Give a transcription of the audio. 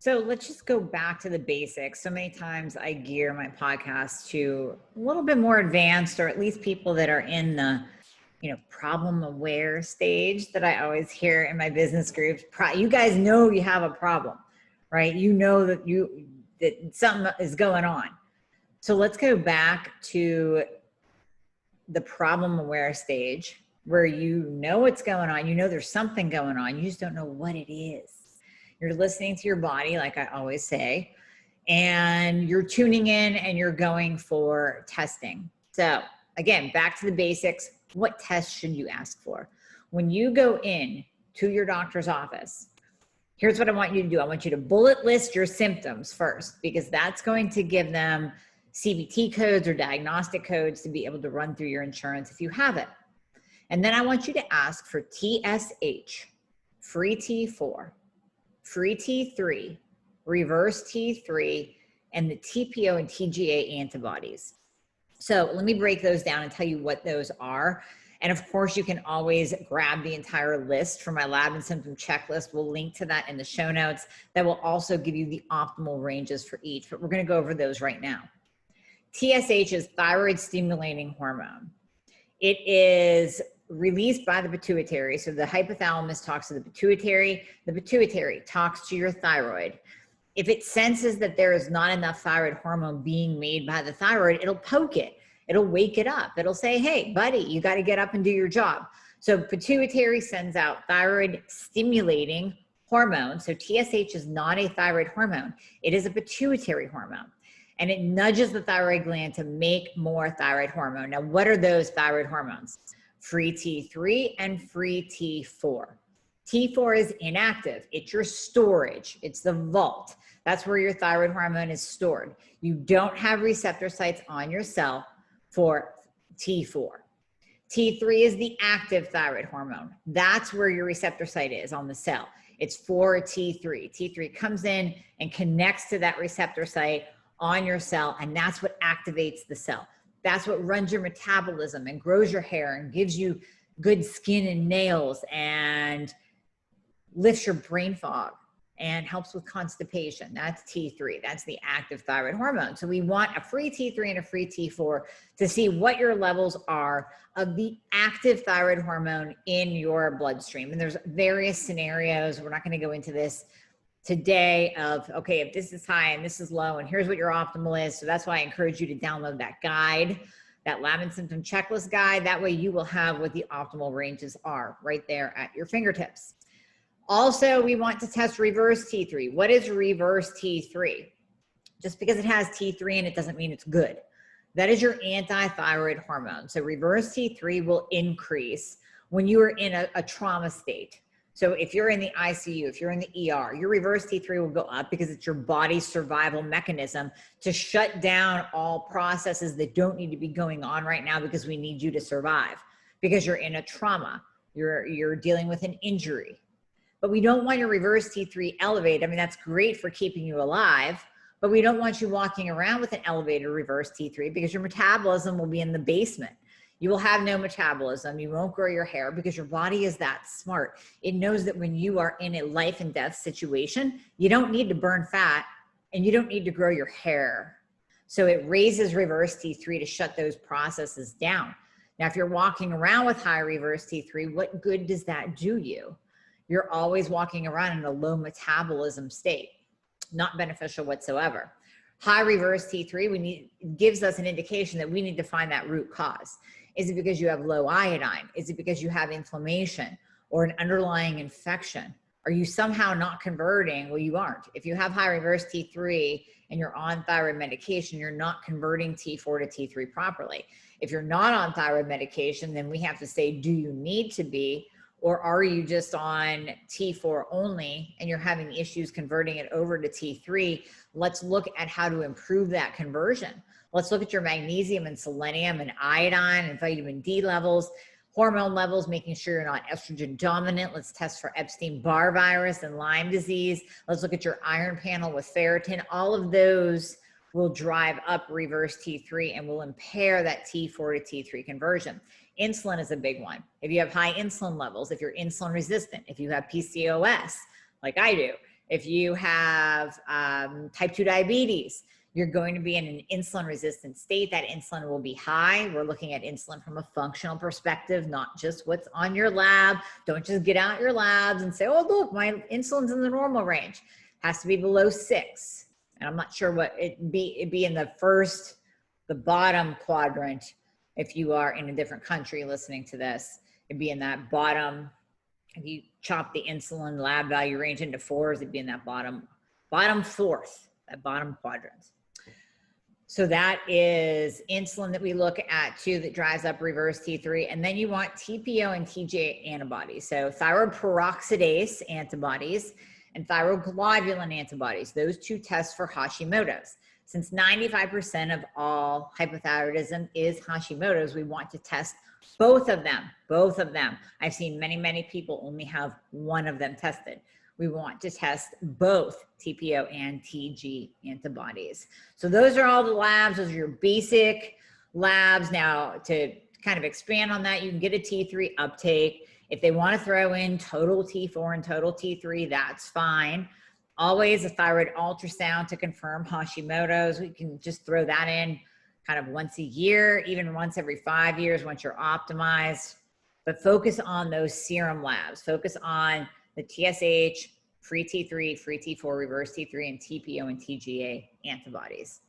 So let's just go back to the basics. So many times I gear my podcast to a little bit more advanced, or at least people that are in the, problem aware stage that I always hear in my business groups. You guys know you have a problem, right? You know that something is going on. So let's go back to the problem aware stage where you know what's going on. You know there's something going on. You just don't know what it is. You're listening to your body, like I always say, and you're tuning in and you're going for testing. So again, back to the basics. What tests should you ask for? When you go in to your doctor's office, here's what I want you to do. I want you to bullet list your symptoms first, because that's going to give them CBT codes or diagnostic codes to be able to run through your insurance if you have it. And then I want you to ask for TSH, free T4, free T3, reverse T3, and the TPO and TGA antibodies. So let me break those down and tell you what those are. And of course, you can always grab the entire list from my lab and symptom checklist. We'll link to that in the show notes. That will also give you the optimal ranges for each, but we're going to go over those right now. TSH is thyroid stimulating hormone. It is released by the pituitary. So the hypothalamus talks to the pituitary talks to your thyroid. If it senses that there is not enough thyroid hormone being made by the thyroid, it'll poke it. It'll wake it up. It'll say, hey, buddy, you got to get up and do your job. So pituitary sends out thyroid stimulating hormone. So TSH is not a thyroid hormone. It is a pituitary hormone. And it nudges the thyroid gland to make more thyroid hormone. Now, what are those thyroid hormones? Free T3 and free T4. T4 is inactive. It's your storage. It's the vault. That's where your thyroid hormone is stored. You don't have receptor sites on your cell for T4. T3 is the active thyroid hormone. That's where your receptor site is on the cell. It's for T3. T3 comes in and connects to that receptor site on your cell, and that's what activates the cell. That's what runs your metabolism and grows your hair and gives you good skin and nails and lifts your brain fog and helps with constipation. That's T3. That's the active thyroid hormone. So we want a free T3 and a free T4 to see what your levels are of the active thyroid hormone in your bloodstream. And there's various scenarios. We're not going to go into this today of, okay, if this is high and this is low and here's what your optimal is. So that's why I encourage you to download that guide, that lab and symptom checklist guide. That way you will have what the optimal ranges are right there at your fingertips. Also, we want to test reverse T3. What is reverse T3? Just because it has T3 in it doesn't mean it's good. That is your anti-thyroid hormone. So reverse T3 will increase when you are in a trauma state. So if you're in the ICU, if you're in the ER, your reverse T3 will go up because it's your body's survival mechanism to shut down all processes that don't need to be going on right now because we need you to survive, because you're in a trauma, you're dealing with an injury. But we don't want your reverse T3 elevated. I mean, that's great for keeping you alive, but we don't want you walking around with an elevated reverse T3 because your metabolism will be in the basement. You will have no metabolism. You won't grow your hair because your body is that smart. It knows that when you are in a life and death situation, you don't need to burn fat and you don't need to grow your hair. So it raises reverse T3 to shut those processes down. Now, if you're walking around with high reverse T3, what good does that do you? You're always walking around in a low metabolism state, not beneficial whatsoever. High reverse T3 gives us an indication that we need to find that root cause. Is it because you have low iodine? Is it because you have inflammation or an underlying infection? Are you somehow not converting? Well, you aren't. If you have high reverse T3 and you're on thyroid medication, you're not converting T4 to T3 properly. If you're not on thyroid medication, then we have to say, do you need to be? Or are you just on T4 only and you're having issues converting it over to T3? Let's look at how to improve that conversion. Let's look at your magnesium and selenium and iodine and vitamin D levels, hormone levels, making sure you're not estrogen dominant. Let's test for Epstein-Barr virus and Lyme disease. Let's look at your iron panel with ferritin. All of those will drive up reverse T3 and will impair that T4 to T3 conversion. Insulin is a big one. If you have high insulin levels, if you're insulin resistant, if you have PCOS, like I do, If you have type 2 diabetes, you're going to be in an insulin resistant state. That insulin will be high. We're looking at insulin from a functional perspective, not just what's on your lab. Don't just get out your labs and say, oh, look, my insulin's in the normal range. Has to be below 6. And I'm not sure what it'd be in the bottom quadrant. If you are in a different country listening to this, it'd be in that bottom. If you chop the insulin lab value range into 4s, it'd be in that bottom 4th, that bottom quadrant. So that is insulin that we look at too, that drives up reverse T3. And then you want TPO and TGA antibodies. So thyroid peroxidase antibodies and thyroid globulin antibodies. Those 2 tests for Hashimoto's. Since 95% of all hypothyroidism is Hashimoto's, we want to test both of them. I've seen many, many people only have one of them tested. We want to test both TPO and TG antibodies. So those are all the labs. Those are your basic labs. Now, to kind of expand on that, you can get a T3 uptake. If they want to throw in total T4 and total T3, that's fine. Always a thyroid ultrasound to confirm Hashimoto's. We can just throw that in kind of once a year, even once every 5 years once you're optimized. But focus on those serum labs. Focus on the TSH, free T3, free T4, reverse T3, and TPO and TGA antibodies.